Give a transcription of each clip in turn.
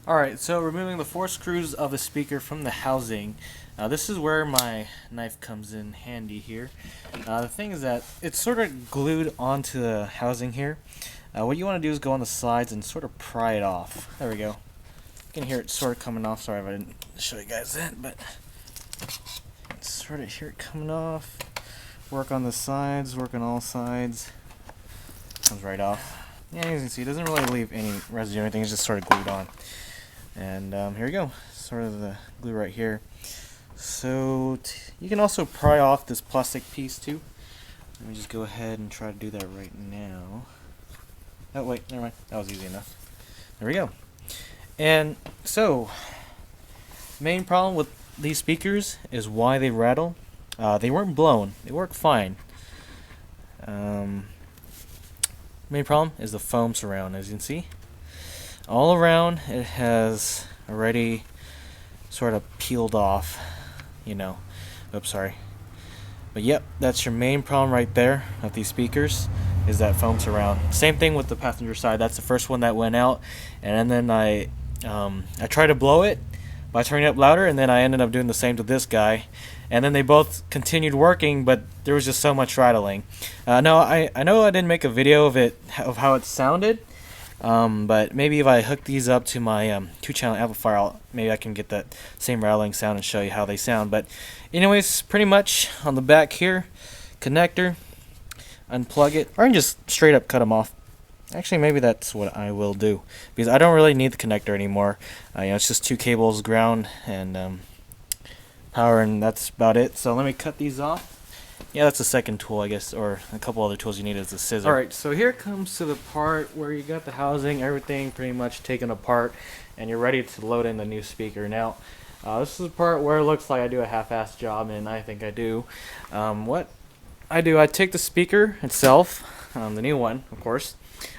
Alright, so removing the 4 screws of the speaker from the housing. This is where my knife comes in handy here. The thing is that it's sort of glued onto the housing here. What you want to do is go on the sides and sort of pry it off. There we go. You can hear it sort of coming off. Sorry if I didn't show you guys that, but sort of hear it coming off. Work on the sides, work on all sides. Comes right off. Yeah, as you can see, it doesn't really leave any residue or anything. It's just sort of glued on. And here we go, sort of the glue right here. So you can also pry off this plastic piece too. Let me just go ahead and try to do that right now. Oh wait, never mind, that was easy enough. There we go. And so, main problem with these speakers is why they rattle. They weren't blown, they work fine. Main problem is the foam surround, as you can see. All around it has already sort of peeled off, you know. Oops, sorry. But yep, that's your main problem right there of these speakers, is that foam surround. Same thing with the passenger side. That's the first one that went out, and then I tried to blow it by turning it up louder, and then I ended up doing the same to this guy, and then they both continued working, but there was just so much rattling. No, I know I didn't make a video of how it sounded. But maybe if I hook these up to my 2-channel amplifier, maybe I can get that same rattling sound and show you how they sound. But anyways, pretty much on the back here, connector, unplug it, or I can just straight up cut them off. Actually, maybe that's what I will do, because I don't really need the connector anymore. It's just 2 cables, ground and power, and that's about it. So let me cut these off. Yeah, that's the second tool, I guess, or a couple other tools you need is the scissor. Alright, so here comes to the part where you got the housing, everything pretty much taken apart, and you're ready to load in the new speaker. Now, this is the part where it looks like I do a half-assed job, and I think I do. What I do, I take the speaker itself, the new one, of course,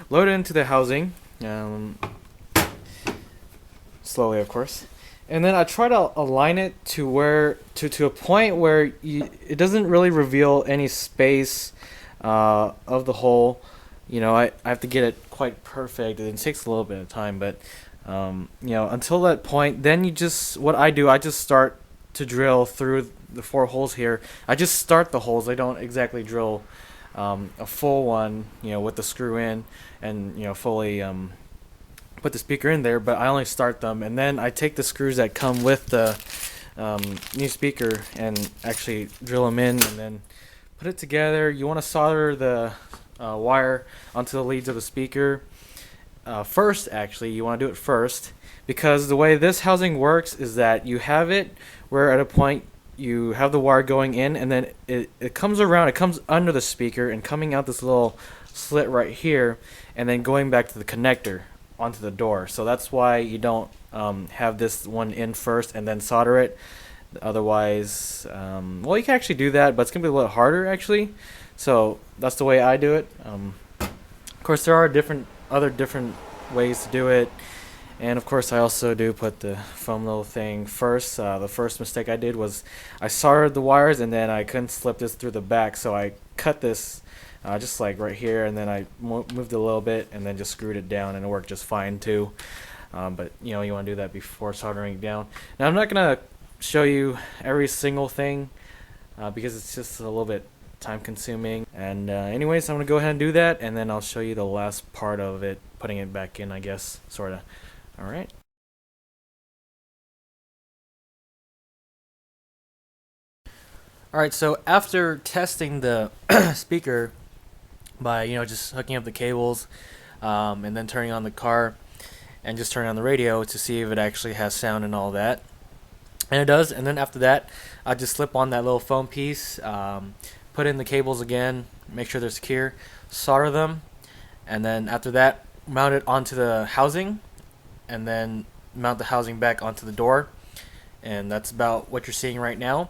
load it into the housing, slowly, of course. And then I try to align it to a point where it doesn't really reveal any space of the hole. I have to get it quite perfect. It takes a little bit of time, but until that point, then what I do, I just start to drill through the 4 holes here. I just start the holes. I don't exactly drill a full one, with the screw in and fully put the speaker in there, but I only start them, and then I take the screws that come with the new speaker and actually drill them in and then put it together. You want to solder the wire onto the leads of the speaker first. Actually, you want to do it first, because the way this housing works is that you have it where at a point you have the wire going in, and then it comes around, it comes under the speaker and coming out this little slit right here, and then going back to the connector onto the door. So that's why you don't have this one in first and then solder it. Otherwise, well, you can actually do that, but it's gonna be a little harder actually. So that's the way I do it. Of course, there are other different ways to do it, and of course I also do put the foam little thing first. The first mistake I did was I soldered the wires, and then I couldn't slip this through the back, so I cut this just like right here, and then I moved it a little bit and then just screwed it down, and it worked just fine too. But you want to do that before soldering it down. Now I'm not gonna show you every single thing because it's just a little bit time consuming, and anyways, I'm gonna go ahead and do that, and then I'll show you the last part of it, putting it back in, I guess, sorta. Alright. Alright, so after testing the speaker by just hooking up the cables and then turning on the car and just turning on the radio to see if it actually has sound and all that, and it does. And then after that, I just slip on that little foam piece, put in the cables again, make sure they're secure, solder them, and then after that mount it onto the housing, and then mount the housing back onto the door. And that's about what you're seeing right now.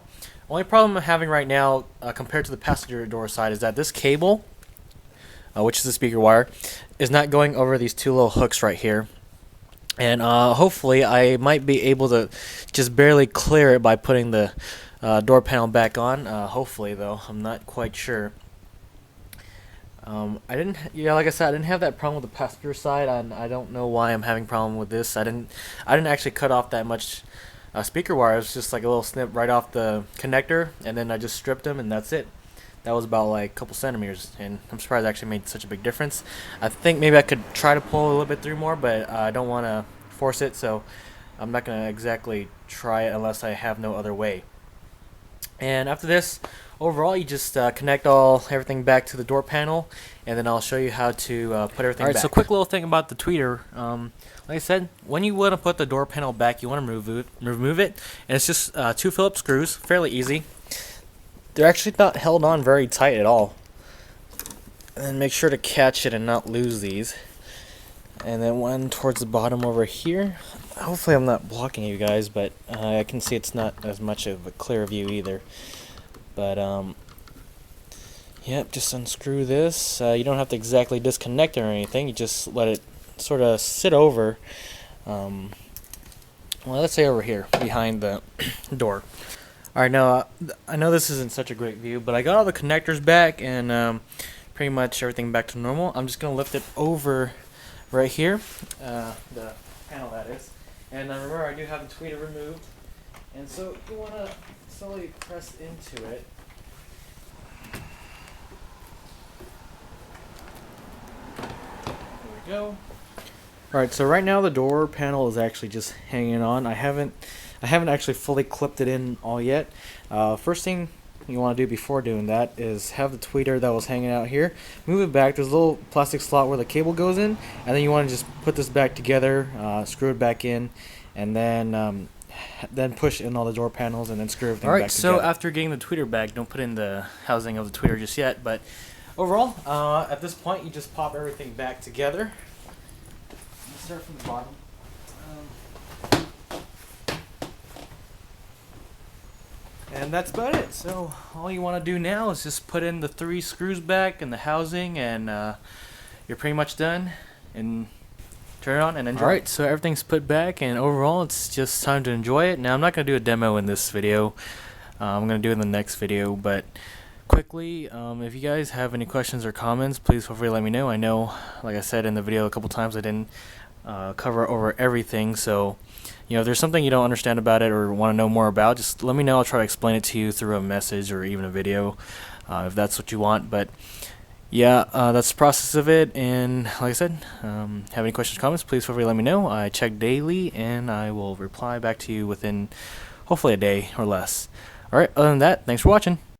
Only problem I'm having right now compared to the passenger door side is that this cable, which is the speaker wire, is not going over these 2 little hooks right here. And hopefully I might be able to just barely clear it by putting the door panel back on. Hopefully, though, I'm not quite sure. I didn't, yeah, like I said, I didn't have that problem with the passenger side, and I don't know why I'm having problem with this. I didn't actually cut off that much speaker wire. It was just like a little snip right off the connector, and then I just stripped them, and that's it. That was about like a couple centimeters, and I'm surprised it actually made such a big difference. I think maybe I could try to pull a little bit through more, but I don't want to force it, so I'm not going to exactly try it unless I have no other way. And after this, overall, you just connect everything back to the door panel, and then I'll show you how to put everything back. Alright, so quick little thing about the tweeter. Like I said, when you want to put the door panel back, you want to remove it, and it's just 2 Phillips screws, fairly easy. They're actually not held on very tight at all. And then make sure to catch it and not lose these. And then one towards the bottom over here. Hopefully I'm not blocking you guys, but I can see it's not as much of a clear view either. But yep, just unscrew this. You don't have to exactly disconnect it or anything. You just let it sort of sit over. Well, let's say over here behind the door. Alright, now I know this isn't such a great view, but I got all the connectors back and pretty much everything back to normal. I'm just going to lift it over right here, the panel that is. And remember, I do have the tweeter removed. And so you want to slowly press into it. There we go. Alright, so right now the door panel is actually just hanging on. I haven't actually fully clipped it in all yet. First thing you want to do before doing that is have the tweeter that was hanging out here, move it back. There's a little plastic slot where the cable goes in, and then you want to just put this back together, screw it back in, and then push in all the door panels and then screw everything back together. Alright, so after getting the tweeter back, don't put in the housing of the tweeter just yet, but overall, at this point you just pop everything back together. Let's start from the bottom. And that's about it. So all you want to do now is just put in the 3 screws back and the housing, and you're pretty much done. And turn it on and enjoy. Alright, so everything's put back, and overall it's just time to enjoy it. Now I'm not going to do a demo in this video. I'm going to do it in the next video, but quickly, if you guys have any questions or comments, please feel free to let me know. I know, like I said in the video a couple times, I didn't cover over everything, so if there's something you don't understand about it or want to know more about, just let me know. I'll try to explain it to you through a message or even a video, if that's what you want. But yeah, that's the process of it. And like I said, have any questions or comments, please feel free to let me know. I check daily, and I will reply back to you within hopefully a day or less. Alright, other than that, thanks for watching.